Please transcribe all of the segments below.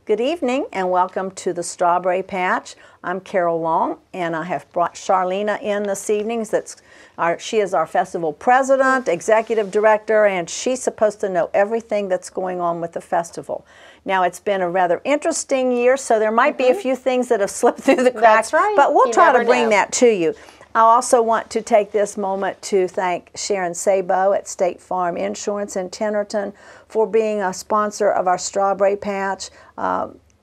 Good evening and welcome to the Strawberry Patch. I'm Carol Long and I have brought Charlena in this evening. She is our festival president, executive director, and she's supposed to know everything that's going on with the festival. Now, it's been a rather interesting year, so there might be a few things that have slipped through the cracks, that's right. But we'll try to bring that to you. I also want to take this moment to thank Sharon Sabo at State Farm Insurance in Tennerton for being a sponsor of our Strawberry Patch.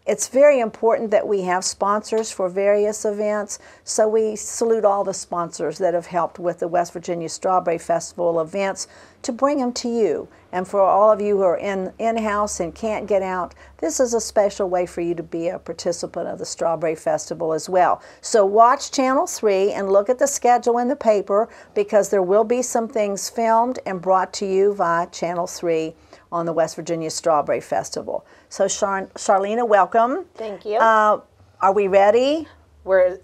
It's very important that we have sponsors for various events, so we salute all the sponsors that have helped with the West Virginia Strawberry Festival events to bring them to you. And for all of you who are in-house and can't get out, this is a special way for you to be a participant of the Strawberry Festival as well. So watch Channel 3 and look at the schedule in the paper, because there will be some things filmed and brought to you via Channel 3 on the West Virginia Strawberry Festival. So Charlena, welcome. Thank you. Are we ready?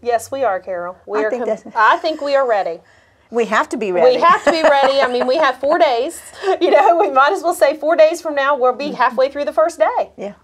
Yes, we are, Carol. I think we are ready. We have to be ready. We have to be ready. I mean, we have 4 days. You know, we might as well say 4 days from now, we'll be halfway through the first day. Yeah.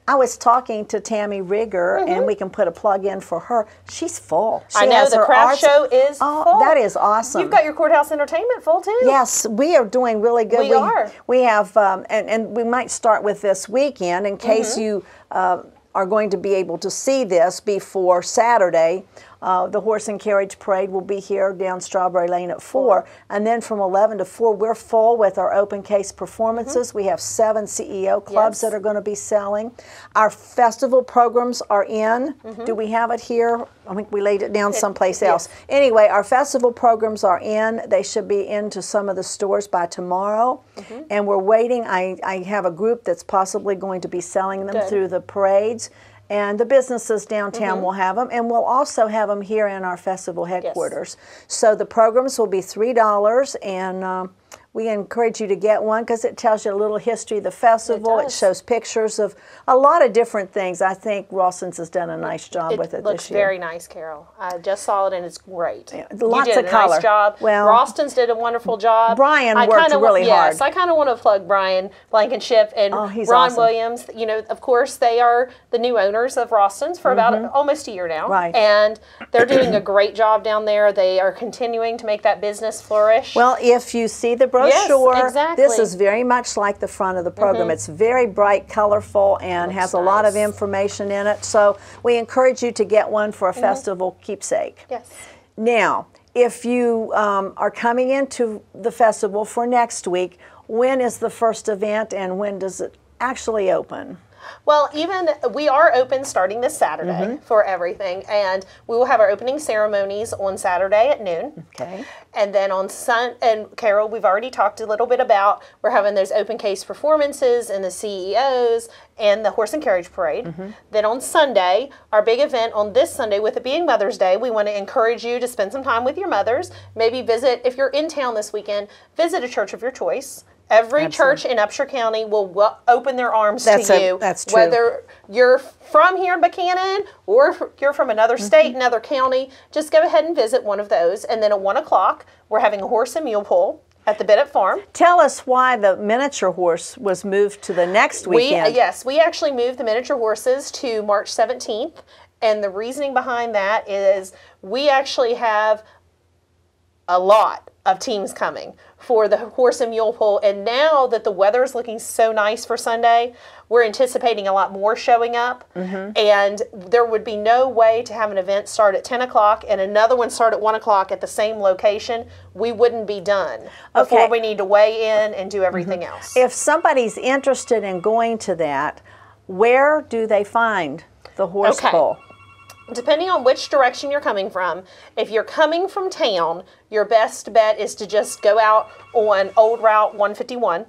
I was talking to Tammy Rigger, and we can put a plug in for her. She's full. I know, the craft show is full. That is awesome. You've got your courthouse entertainment full too. Yes, we are doing really good. We are. We have, and we might start with this weekend in case you are going to be able to see this before Saturday. The horse and carriage parade will be here down Strawberry Lane at 4. And then from 11 to 4, we're full with our open case performances. We have 7 CEO clubs that are going to be selling. Our festival programs are in. Do we have it here? I think we laid it down someplace else. Anyway, our festival programs are in. They should be into some of the stores by tomorrow. And we're waiting. I have a group that's possibly going to be selling them through the parades. And the businesses downtown will have them, and we'll also have them here in our festival headquarters. So the programs will be $3, and we encourage you to get one because it tells you a little history of the festival. It shows pictures of a lot of different things. I think Rawson's has done a nice job with it this year. It looks very nice, Carol. I just saw it, and it's great. Yeah, lots of color. Nice job. Well, Ralston's did a wonderful job. Brian worked really hard. Yes, I kind of want to plug Brian Blankenship and Ron Williams. You know, of course, they are the new owners of Ralston's for about almost a year now. Right. And they're doing a great job down there. They are continuing to make that business flourish. Well, if you see the brochure, yes, this is very much like the front of the program. It's very bright, colorful, and has a lot of information in it. So we encourage you to get one for a festival keepsake. Yes. Now, if you are coming into the festival for next week, when is the first event and when does it actually open? Well, we are open starting this Saturday for everything, and we will have our opening ceremonies on Saturday at noon. Okay. And then on and Carol, we've already talked a little bit about, we're having those open case performances and the CEOs and the horse and carriage parade. Then on Sunday, our big event on this Sunday, with it being Mother's Day, we want to encourage you to spend some time with your mothers. Maybe visit, if you're in town this weekend, visit a church of your choice. Every church in Upshur County will open their arms to you. That's true. Whether you're from here in Buchanan or if you're from another state, another county, just go ahead and visit one of those. And then at 1 o'clock, we're having a horse and mule pull at the Bennett Farm. Tell us why the miniature horse was moved to the next weekend. Yes, we actually moved the miniature horses to March 17th. And the reasoning behind that is we actually have a lot of teams coming for the horse and mule pull, and now that the weather is looking so nice for Sunday, we're anticipating a lot more showing up, and there would be no way to have an event start at 10 o'clock and another one start at 1 o'clock at the same location. We wouldn't be done before we need to weigh in and do everything else. If somebody's interested in going to that, where do they find the horse pull? Depending on which direction you're coming from, if you're coming from town, your best bet is to just go out on Old Route 151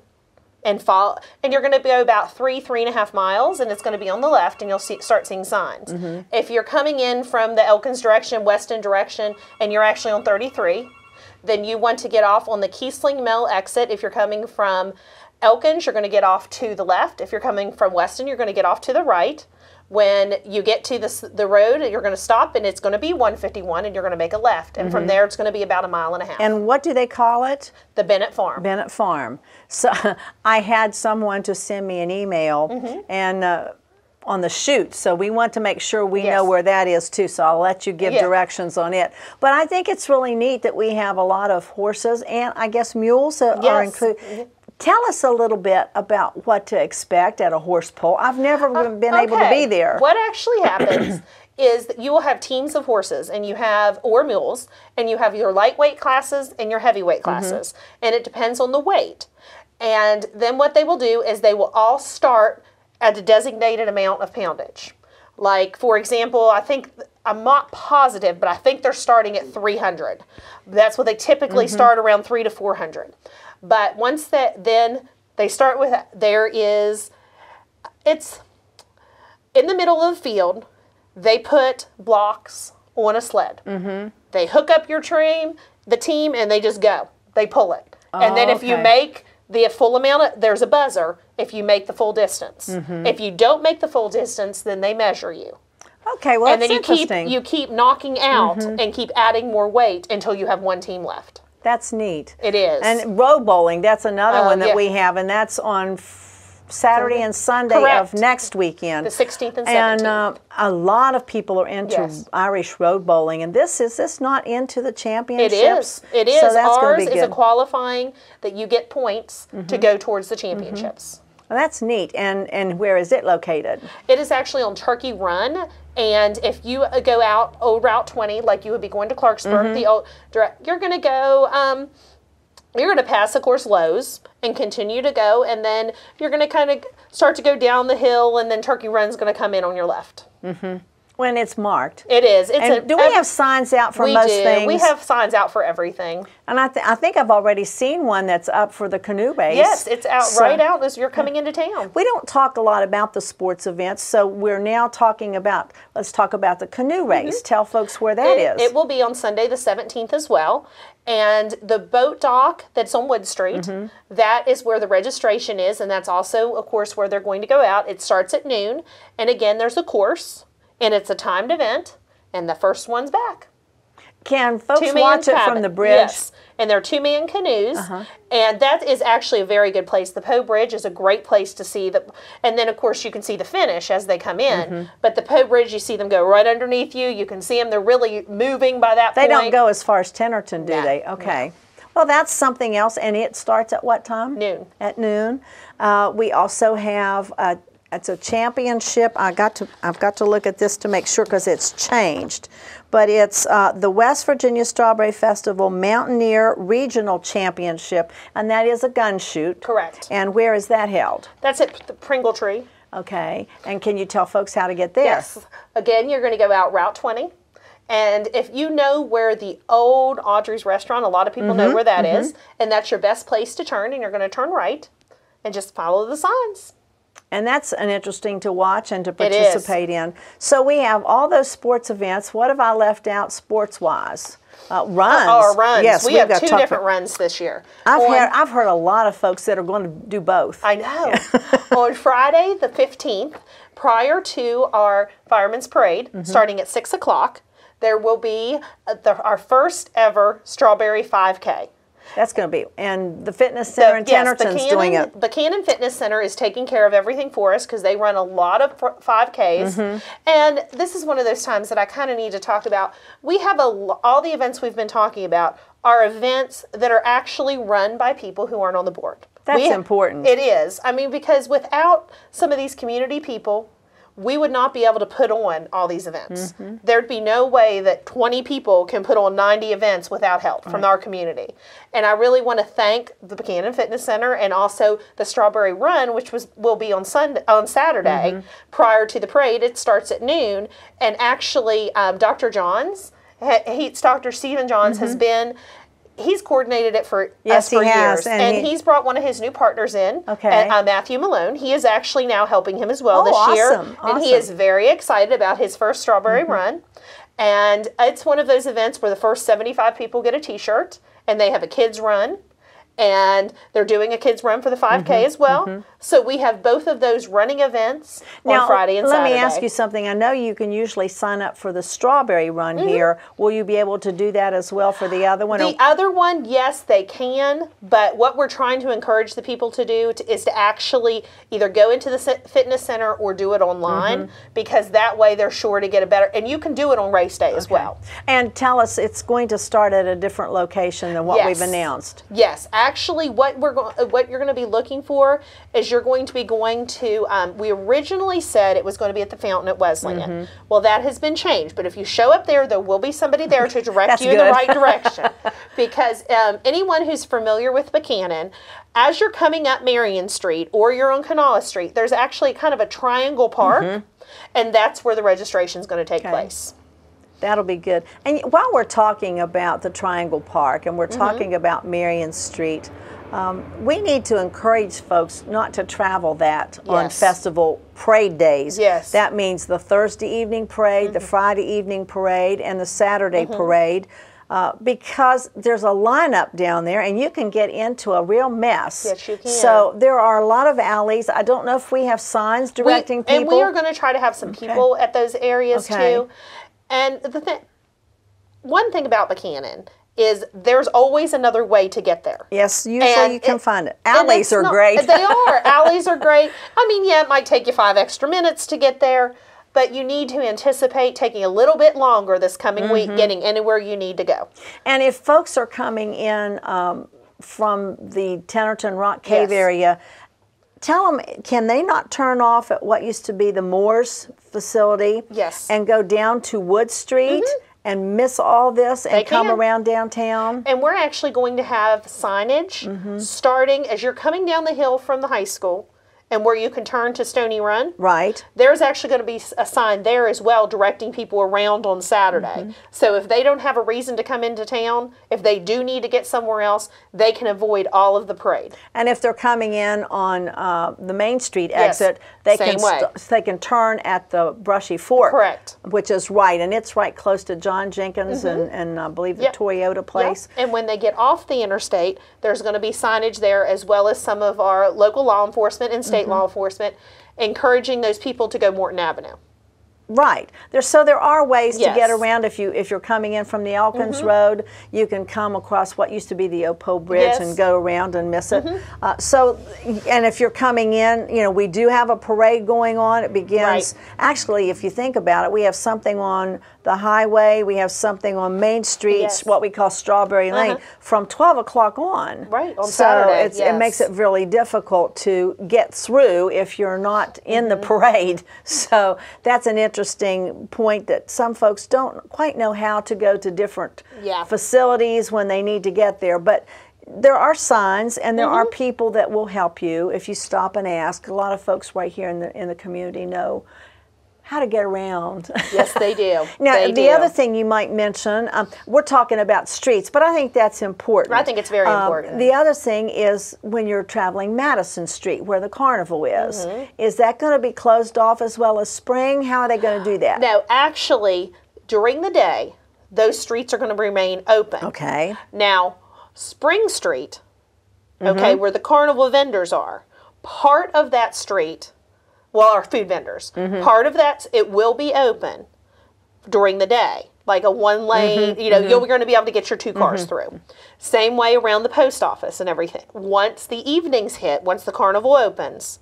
and follow, and you're going to go about 3.5 miles, and it's going to be on the left, and you'll start seeing signs. If you're coming in from the Elkins direction, Weston direction, and you're actually on 33, then you want to get off on the Kiesling Mill exit. If you're coming from Elkins, you're going to get off to the left. If you're coming from Weston, you're going to get off to the right. When you get to the road, you're going to stop, and it's going to be 151, and you're going to make a left. And from there, it's going to be about 1.5 miles. And what do they call it? The Bennett Farm. Bennett Farm. So I had someone to send me an email, and on the chute, so we want to make sure we Yes. know where that is too. So I'll let you give Yeah. directions on it. But I think it's really neat that we have a lot of horses and I guess mules are Yes. included. Tell us a little bit about what to expect at a horse pull. I've never been able to be there. What actually happens is that you will have teams of horses and you have, or mules, and you have your lightweight classes and your heavyweight classes. And it depends on the weight. And then what they will do is they will all start at a designated amount of poundage. Like, for example, I'm not positive, but I think they're starting at 300. That's what they typically start, around 300 to 400. But once then they start with, it's in the middle of the field, they put blocks on a sled. They hook up the team, and they just go. They pull it. And then if you make the full amount, there's a buzzer if you make the full distance. If you don't make the full distance, then they measure you. Okay, well, And that's then interesting. you keep knocking out and keep adding more weight until you have one team left. That's neat. It is. And road bowling, that's another one that yeah. we have, and that's on Saturday and Sunday Correct. of next weekend. The 16th and 17th. And a lot of people are into Yes. Irish road bowling, and is this not into the It championships? is. It is. So that's gonna Ours be is a good. qualifying that you get points to go towards the championships. Well, that's neat. And where is it located? It is actually on Turkey Run, and if you go out Old Route 20, like you would be going to Clarksburg, you're going to go. You're going to pass, of course, Lowe's and continue to go, and then you're going to kind of start to go down the hill, and then Turkey Run's going to come in on your left. When it's marked. It is. Do we have signs out for most things? We have signs out for everything. And I think I've already seen one that's up for the canoe race. Yes, it's out right out as you're coming into town. We don't talk a lot about the sports events, so we're now let's talk about the canoe race. Tell folks where that is. It will be on Sunday the 17th as well. And the boat dock that's on Wood Street, that is where the registration is, and that's also, of course, where they're going to go out. It starts at noon, and again, there's a course, and it's a timed event, and the first one's back. Can folks Two-man watch it cabin. from the bridge? Yes, and they're two-man canoes, and that is actually a very good place. The Poe Bridge is a great place to see and then of course you can see the finish as they come in. But the Poe Bridge, you see them go right underneath you. You can see them; they're really moving by that They point. don't go as far as Tennerton, do No, they? Okay. Well, that's something else, and it starts at what time? Noon. At noon. We also have it's a championship. I've got to look at this to make sure because it's changed. But it's the West Virginia Strawberry Festival Mountaineer Regional Championship, and that is a gun shoot. Correct. And where is that held? That's at the Pringle Tree. Okay. And can you tell folks how to get there? Yes. Again, you're going to go out Route 20. And if you know where the old Audrey's restaurant, a lot of people know where that is, and that's your best place to turn, and you're going to turn right and just follow the signs. And that's an interesting to watch and to participate in. So we have all those sports events. What have I left out sports-wise? Runs. Runs. Yes, we we've have got to two talk different about- runs this year. I've heard a lot of folks that are going to do both. I know. On Friday, the 15th, prior to our Fireman's Parade, starting at 6 o'clock, there will be our first ever Strawberry 5K. That's going to be, and the fitness center in Tennerton's doing it. The Cannon Fitness Center is taking care of everything for us because they run a lot of 5Ks. And this is one of those times that I kind of need to talk about. We have all the events we've been talking about are events that are actually run by people who aren't on the board. That's important. It is. I mean, because without some of these community people, we would not be able to put on all these events. There'd be no way that 20 people can put on 90 events without help from our community. And I really want to thank the Buchanan Fitness Center and also the Strawberry Run, which will be on Saturday prior to the parade. It starts at noon. And actually, Dr. Johns, Dr. Stephen Johns has been... He's coordinated it for us for years, and he's brought one of his new partners in, Matthew Malone. He is actually now helping him as well this year, and he is very excited about his first Strawberry Run. And it's one of those events where the first 75 people get a T-shirt, and they have a kids run, and they're doing a kids run for the 5K as well. So we have both of those running events on Friday and Saturday. Let me ask you something. I know you can usually sign up for the strawberry run here. Will you be able to do that as well for the other one? The other one, yes, they can. But what we're trying to encourage the people to do is to actually either go into the fitness center or do it online, because that way they're sure to get a better. And you can do it on race day as well. And tell us, it's going to start at a different location than what we've announced. Yes, actually, what you're going to be looking for is you're going to be going to. We originally said it was going to be at the fountain at Wesleyan. Well, that has been changed. But if you show up there will be somebody there to direct you in the right direction. Because anyone who's familiar with Buchanan, as you're coming up Marion Street or you're on Kanawha Street, there's actually kind of a triangle park, and that's where the registration is going to take place. That'll be good. And while we're talking about the Triangle Park and we're talking about Marion Street, we need to encourage folks not to travel that on festival parade days. Yes. That means the Thursday evening parade, the Friday evening parade, and the Saturday parade. Because there's a lineup down there and you can get into a real mess. Yes, you can. So there are a lot of alleys. I don't know if we have signs directing people. And we are going to try to have some people at those areas too. And one thing about Buchanan is there's always another way to get there. Yes, usually you can find it. Alleys are great. They are. Alleys are great. I mean, yeah, it might take you 5 extra minutes to get there, but you need to anticipate taking a little bit longer this coming week getting anywhere you need to go. And if folks are coming in from the Tenerton Rock Cave area, tell them, can they not turn off at what used to be the Moore's facility and go down to Wood Street and miss all this and come around downtown? And we're actually going to have signage starting as you're coming down the hill from the high school and where you can turn to Stony Run. Right. There's actually going to be a sign there as well directing people around on Saturday. So if they don't have a reason to come into town, if they do need to get somewhere else, they can avoid all of the parade. And if they're coming in on the Main Street exit, they can turn at the Brushy Fork. Correct. Which is right, and it's right close to John Jenkins and I believe the Toyota place. And when they get off the interstate, there's going to be signage there as well as some of our local law enforcement and state law enforcement encouraging those people to go Morton Avenue. Right. So there are ways to get around. If you're coming in from the Elkins Road, you can come across what used to be the Opo Bridge and go around and miss it. And if you're coming in, we do have a parade going on. It begins, actually, if you think about it, we have something on the highway, we have something on Main Street, what we call Strawberry Lane, from 12 o'clock on. Right, on Saturday. So it makes it really difficult to get through if you're not in the parade. So that's an interesting point that some folks don't quite know how to go to different facilities when they need to get there. But there are signs and there are people that will help you if you stop and ask. A lot of folks right here in the community know how to get around. Yes, they do. Now, the other thing you might mention, we're talking about streets, but I think that's important. I think it's very important. The other thing is when you're traveling Madison Street, where the carnival is that going to be closed off as well as Spring? How are they going to do that? No, actually, during the day, those streets are going to remain open. Okay. Now, Spring Street, where the carnival vendors are, part of that street, our food vendors, part of that, it will be open during the day, like a one lane, you're going to be able to get your 2 cars through. Same way around the post office and everything. Once the evenings hit, once the carnival opens,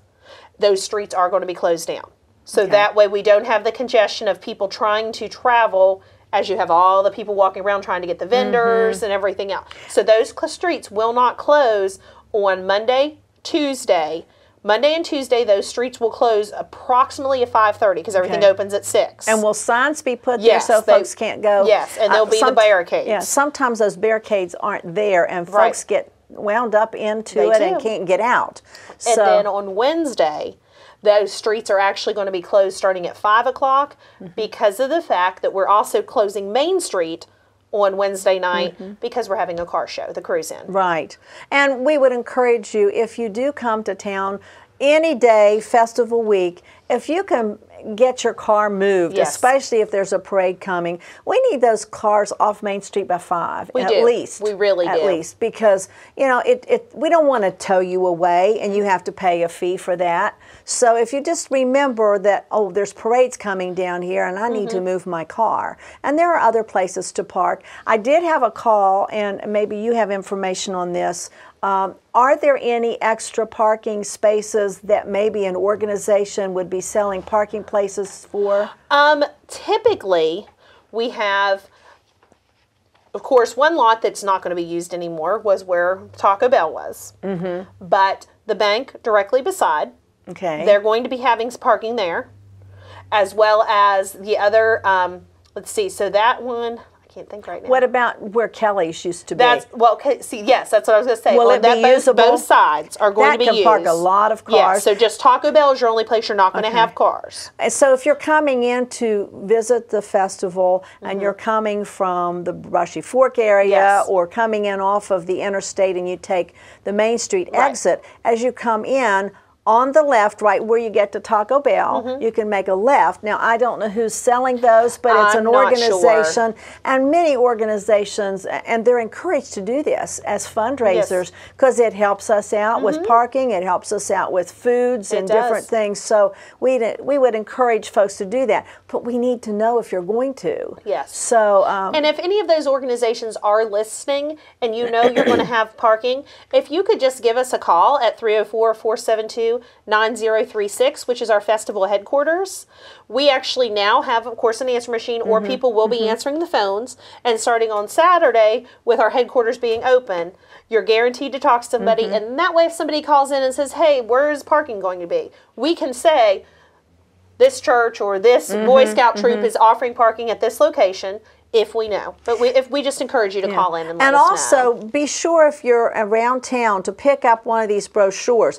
those streets are going to be closed down. So that way we don't have the congestion of people trying to travel as you have all the people walking around trying to get the vendors and everything else. So those streets will not close on Monday, Tuesday. Monday and Tuesday, those streets will close approximately at 5:30 because everything opens at 6. And will signs be put there so folks can't go? Yes, and there'll be the barricades. Yeah, sometimes those barricades aren't there and folks get wound up into it and can't get out. And then on Wednesday, those streets are actually going to be closed starting at 5 o'clock because of the fact that we're also closing Main Street on Wednesday night because we're having a car show, the Cruise In. Right. And we would encourage you, if you do come to town any day, festival week, if you can get your car moved, Yes. especially if there's a parade coming. We need those cars off Main Street by 5 We at do. least. We really at do. least, because we don't want to tow you away and you have to pay a fee for that. So if you just remember that, oh, there's parades coming down here and I need to move my car. And there are other places to park. I did have a call, and maybe you have information on this. Are there any extra parking spaces that maybe an organization would be selling parking places for? Typically, we have, of course, one lot that's not going to be used anymore was where Taco Bell was. But the bank directly beside, Okay. they're going to be having parking there, as well as the other, let's see, so that one, I can't think right now. What about where Kelly's used to be? That's, well, okay, see, yes, that's what I was going to say. Will it be usable? Both sides are going to be That can used. park a lot of Yeah, cars. so just Taco Bell is your only place you're not going to have cars. So if you're coming in to visit the festival and you're coming from the Brushy Fork area Yes. or coming in off of the interstate and you take the Main Street exit, as you come in, on the left, right where you get to Taco Bell, you can make a left. Now, I don't know who's selling those, but it's I'm an not organization, and many organizations, and they're encouraged to do this as fundraisers because it helps us out with parking, it helps us out with foods and different things. So we would encourage folks to do that, but we need to know if you're going to. Yes. So, And if any of those organizations are listening and you know you're going to have parking, if you could just give us a call at 304-472-9036, which is our festival headquarters. We actually now have, of course, an answer machine, or people will be answering the phones. And starting on Saturday, with our headquarters being open, you're guaranteed to talk to somebody. And that way, if somebody calls in and says, hey, where is parking going to be? We can say, this church or this Boy Scout troop is offering parking at this location. If we know. But if we just encourage you to call in and let us know. And also, be sure if you're around town to pick up one of these brochures.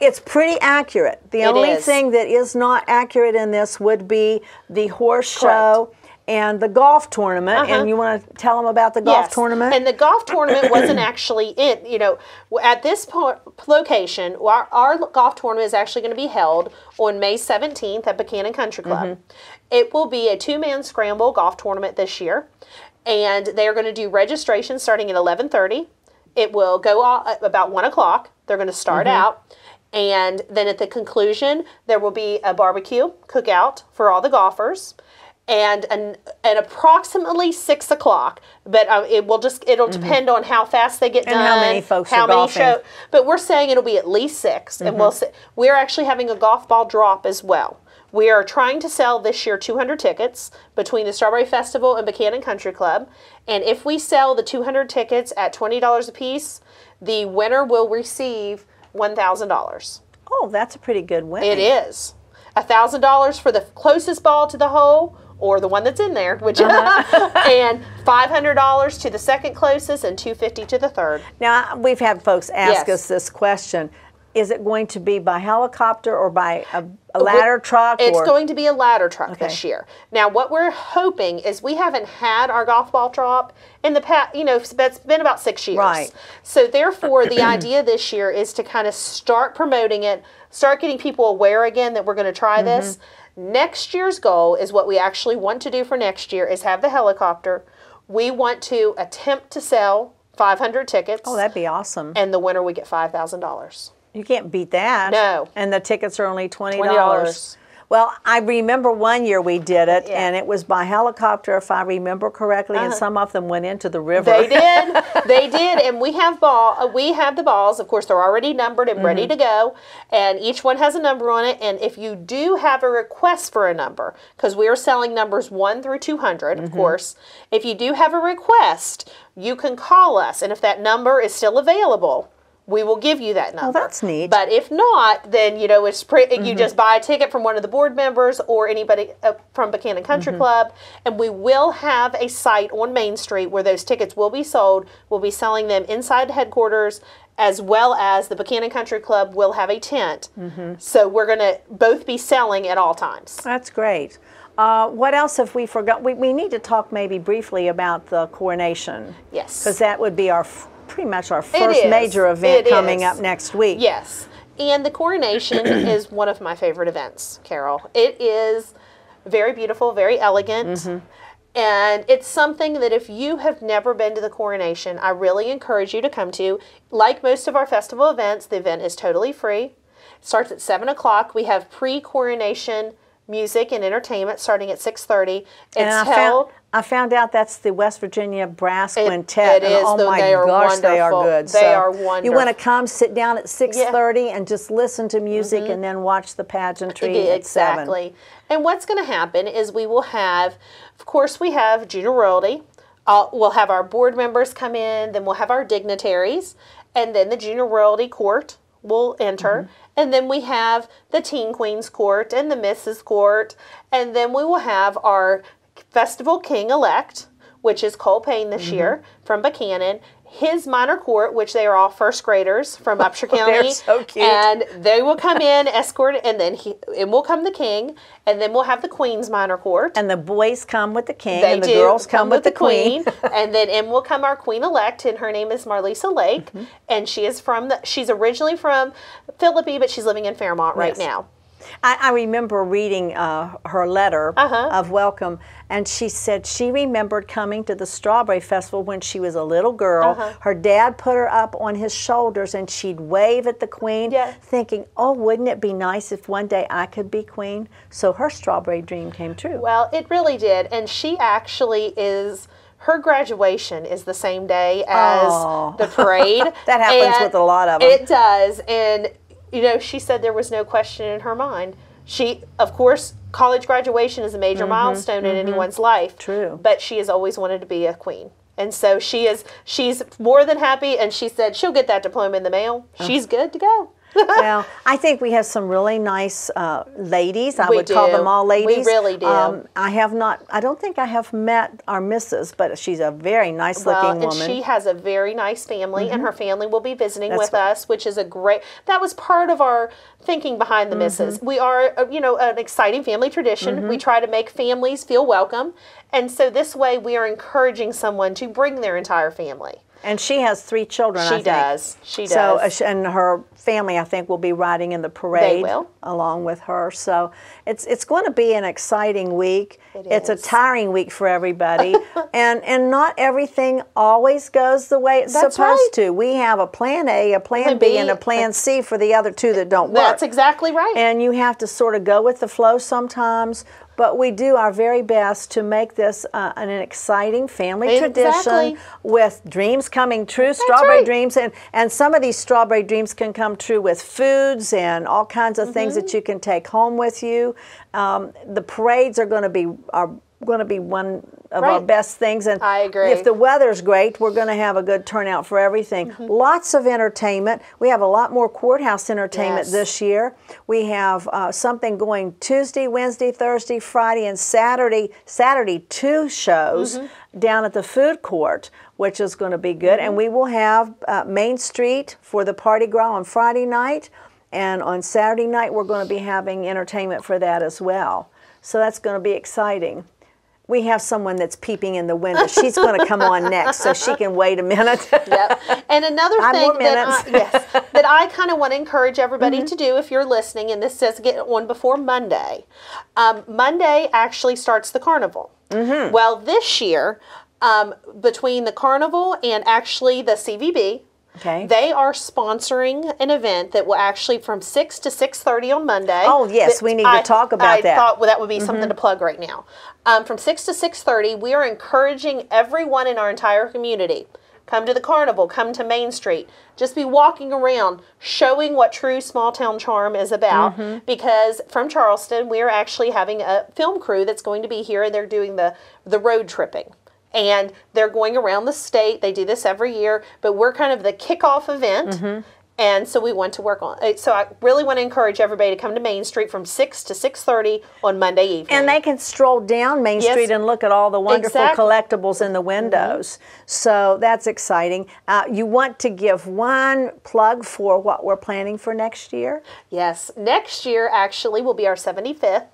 It's pretty accurate. The only thing that is not accurate in this would be the horse show and the golf tournament. And you want to tell them about the golf tournament? And the golf tournament wasn't actually in, at this location, our golf tournament is actually going to be held on May 17th at Buchanan Country Club. It will be a 2-man scramble golf tournament this year. And they're going to do registration starting at 11:30. It will go about 1 o'clock. They're going to start out. And then at the conclusion, there will be a barbecue cookout for all the golfers. And approximately 6 o'clock, but it'll depend on how fast they get done, and how many folks are golfing. But we're saying it'll be at least 6, and we're actually having a golf ball drop as well. We are trying to sell this year 200 tickets between the Strawberry Festival and Buchanan Country Club, and if we sell the 200 tickets at $20 a piece, the winner will receive $1,000. Oh, that's a pretty good win. It is. $1,000 for the closest ball to the hole, or the one that's in there, which and $500 to the second closest and $250 to the third. Now, we've had folks ask us this question. Is it going to be by helicopter or by a ladder truck? It's going to be a ladder truck this year. Now, what we're hoping is we haven't had our golf ball drop in the past, that's been about 6 years. Right. So therefore, the idea this year is to kind of start promoting it, start getting people aware again that we're going to try this. Next year's goal is what we actually want to do for next year is have the helicopter. We want to attempt to sell 500 tickets. Oh, that'd be awesome. And the winner we get $5,000. You can't beat that. No. And the tickets are only $20. Well, I remember one year we did it, and it was by helicopter, if I remember correctly, and some of them went into the river. They did. They did. And we have the balls. Of course, they're already numbered and ready to go. And each one has a number on it. And if you do have a request for a number, because we are selling numbers 1 through 200, of course, if you do have a request, you can call us. And if that number is still available, we will give you that number. Oh, that's neat. But if not, then it's you just buy a ticket from one of the board members or anybody from Buchanan Country Club, and we will have a site on Main Street where those tickets will be sold. We'll be selling them inside headquarters, as well as the Buchanan Country Club will have a tent. So we're going to both be selling at all times. That's great. What else have we forgot? We need to talk maybe briefly about the coronation. Yes. Because that would be pretty much our first major event coming up next week. Yes. And the coronation is one of my favorite events, Carol. It is very beautiful, very elegant. And it's something that if you have never been to the coronation, I really encourage you to come to. Like most of our festival events, the event is totally free. It starts at 7 o'clock. We have pre-coronation music and entertainment starting at 6:30. I found out that's the West Virginia Brass Quintet. It is. Oh my they are gosh, wonderful. they are good. They are wonderful. You want to come, sit down at 6:30 and just listen to music and then watch the pageantry at 7. Exactly. And what's going to happen is we will have, of course, we have junior royalty. We'll have our board members come in, then we'll have our dignitaries, and then the junior royalty court will enter. And then we have the Teen Queens Court and the Mrs. Court. And then we will have our Festival King-elect, which is Cole Payne this year from Buchanan. His minor court, which they are all first graders from Upshur County. They're so cute. And they will come in, escort, and then will come the king. And then we'll have the Queen's minor court. And the boys come with the king, They and the do girls come with the queen. And then in will come our Queen-elect, and her name is Marlisa Lake. And she is she's originally from Philippi, but she's living in Fairmont right now. I remember reading her letter of welcome, and she said she remembered coming to the Strawberry Festival when she was a little girl. Her dad put her up on his shoulders, and she'd wave at the queen, thinking, oh, wouldn't it be nice if one day I could be queen? So her strawberry dream came true. Well, it really did, and she actually is... Her graduation is the same day as the parade. That happens with a lot of them. It does, and... You know, she said there was no question in her mind. She, of course, college graduation is a major milestone in anyone's life. True. But she has always wanted to be a queen. And so she's more than happy, and she said she'll get that diploma in the mail. She's good to go. Well, I think we have some really nice ladies. I would call them all ladies. We really do. I don't think I have met our missus, but she's a very nice looking woman. And she has a very nice family, and her family will be visiting with us, which is that was part of our thinking behind the missus. We are, an exciting family tradition. We try to make families feel welcome. And so this way we are encouraging someone to bring their entire family. And she has 3 children, I think. She does. So, and her family, I think, will be riding in the parade along with her. So it's going to be an exciting week. It's a tiring week for everybody. and not everything always goes the way it's supposed to. We have a plan A, a plan B, and a plan C for the other 2 that don't work. That's exactly right. And you have to sort of go with the flow sometimes. But we do our very best to make this an exciting family tradition with dreams coming true, strawberry dreams. And some of these strawberry dreams can come true with foods and all kinds of things that you can take home with you. The parades are going to be one of our best things. And I agree. If the weather's great, we're going to have a good turnout for everything. Lots of entertainment. We have a lot more courthouse entertainment this year. We have something going Tuesday, Wednesday, Thursday, Friday, and Saturday. Saturday, 2 shows down at the food court, which is going to be good. And we will have Main Street for the Party Gras on Friday night. And on Saturday night, we're going to be having entertainment for that as well. So that's going to be exciting. We have someone that's peeping in the window. She's going to come on next, so she can wait a minute. And another thing that I kind of want to encourage everybody to do if you're listening, and this says get on before Monday. Monday actually starts the carnival. Well, this year, between the carnival and actually the CVB, they are sponsoring an event that will actually from 6 to 6:30 on Monday. Oh, yes, we need to talk about that. I thought that would be something to plug right now. From 6 to 6:30, we are encouraging everyone in our entire community. Come to the carnival, come to Main Street. Just be walking around showing what true small town charm is about. Because from Charleston, we are actually having a film crew that's going to be here, and they're doing the road tripping. And they're going around the state. They do this every year, but we're kind of the kickoff event. And so we want to work on it. So I really want to encourage everybody to come to Main Street from 6 to 6:30 on Monday evening. And they can stroll down Main Street and look at all the wonderful collectibles in the windows. So that's exciting. You want to give one plug for what we're planning for next year? Yes. Next year actually will be our 75th.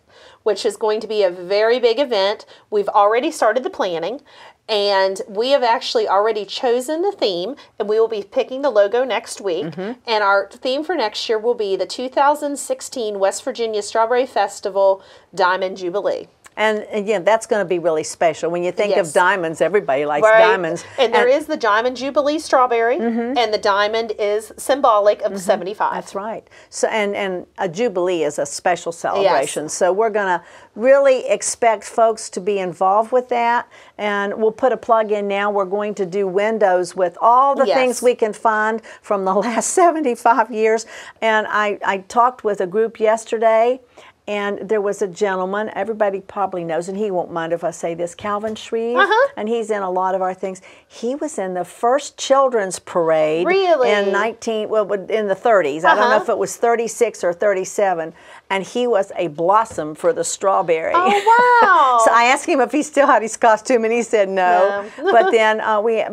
which is going to be a very big event. We've already started the planning, and we have actually already chosen the theme, and we will be picking the logo next week. And our theme for next year will be the 2016 West Virginia Strawberry Festival Diamond Jubilee. And again, that's going to be really special. When you think of diamonds, everybody likes Right. diamonds. And there is the Diamond Jubilee strawberry, and the diamond is symbolic of the 75. That's right. So, and a Jubilee is a special celebration. So we're going to really expect folks to be involved with that. And we'll put a plug in now. We're going to do windows with all the things we can find from the last 75 years. And I talked with a group yesterday, and there was a gentleman, everybody probably knows, and he won't mind if I say this, Calvin Shreve, and he's in a lot of our things. He was in the first children's parade Really? in in the 30s. I don't know if it was 36 or 37, and he was a blossom for the strawberry. Oh, wow. So I asked him if he still had his costume, and he said no. But then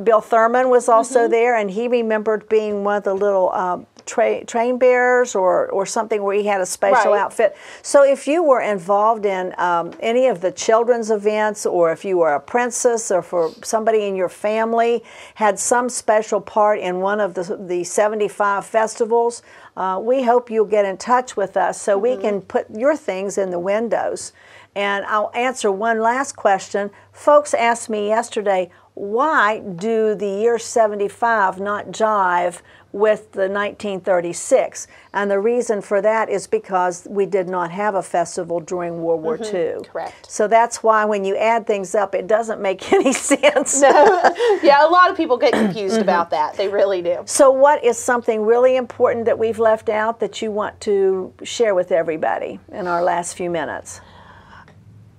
Bill Thurman was also there, and he remembered being one of the little train bearers or something where he had a special outfit. So if you were involved in any of the children's events, or if you were a princess, or for somebody in your family had some special part in one of the 75 festivals, we hope you'll get in touch with us so we can put your things in the windows. And I'll answer one last question. Folks asked me yesterday, why do the year 75 not jive with the 1936? And the reason for that is because we did not have a festival during World War II. Correct. So that's why when you add things up, it doesn't make any sense. Yeah, a lot of people get confused about that. They really do. So what is something really important that we've left out that you want to share with everybody in our last few minutes?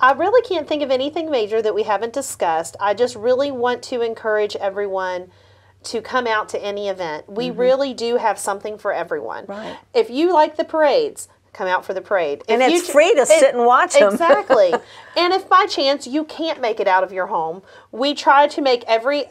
I really can't think of anything major that we haven't discussed. I just really want to encourage everyone to come out to any event. We really do have something for everyone. Right. If you like the parades, come out for the parade. And it's free to sit and watch them. Exactly. And if by chance you can't make it out of your home, we try to make every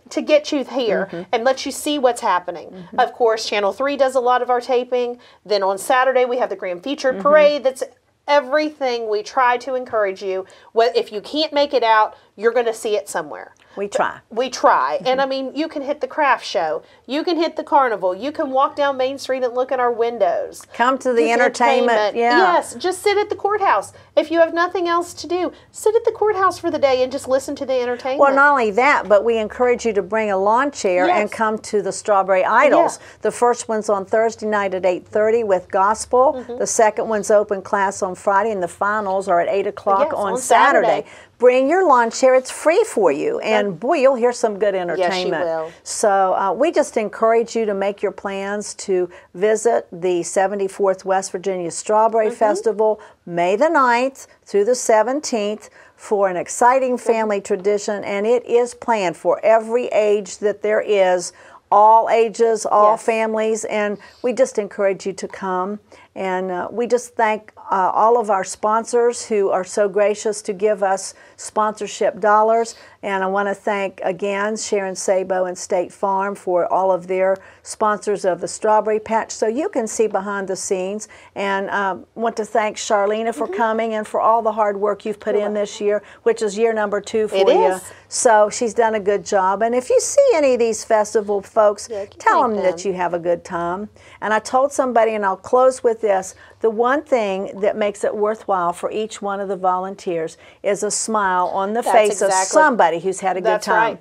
to get you here and let you see what's happening. Of course, Channel 3 does a lot of our taping. Then on Saturday we have the Grand Featured Parade. That's everything. We try to encourage you. If you can't make it out, you're going to see it somewhere. We try. We try. And I mean, you can hit the craft show. You can hit the carnival. You can walk down Main Street and look at our windows. Come to the entertainment. Yeah. Yes, just sit at the courthouse. If you have nothing else to do, sit at the courthouse for the day and just listen to the entertainment. Well, not only that, but we encourage you to bring a lawn chair and come to the Strawberry Idols. The first one's on Thursday night at 8:30 with gospel. The second one's open class on Friday, and the finals are at 8 o'clock on Saturday. Bring your lawn chair. It's free for you. And boy, you'll hear some good entertainment. Yes, you will. So we just encourage you to make your plans to visit the 74th West Virginia Strawberry Festival, May the 9th through the 17th, for an exciting family tradition. And it is planned for every age that there is, all ages, all families, and we just encourage you to come. And we just thank all of our sponsors who are so gracious to give us sponsorship dollars. And I want to thank again Sharon Sabo and State Farm for all of their sponsors of the Strawberry Patch, so you can see behind the scenes. And want to thank Charlena for coming and for all the hard work you've put in this year, which is year number 2 for you. So she's done a good job. And if you see any of these festival folks, tell them that you have a good time. And I told somebody, and I'll close with this, the one thing that makes it worthwhile for each one of the volunteers is a smile on the face of somebody who's had a good time.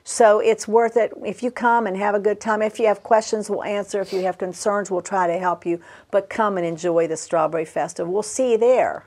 So it's worth it if you come and have a good time. If you have questions, we'll answer. If you have concerns, we'll try to help you. But come and enjoy the Strawberry Festival. We'll see you there.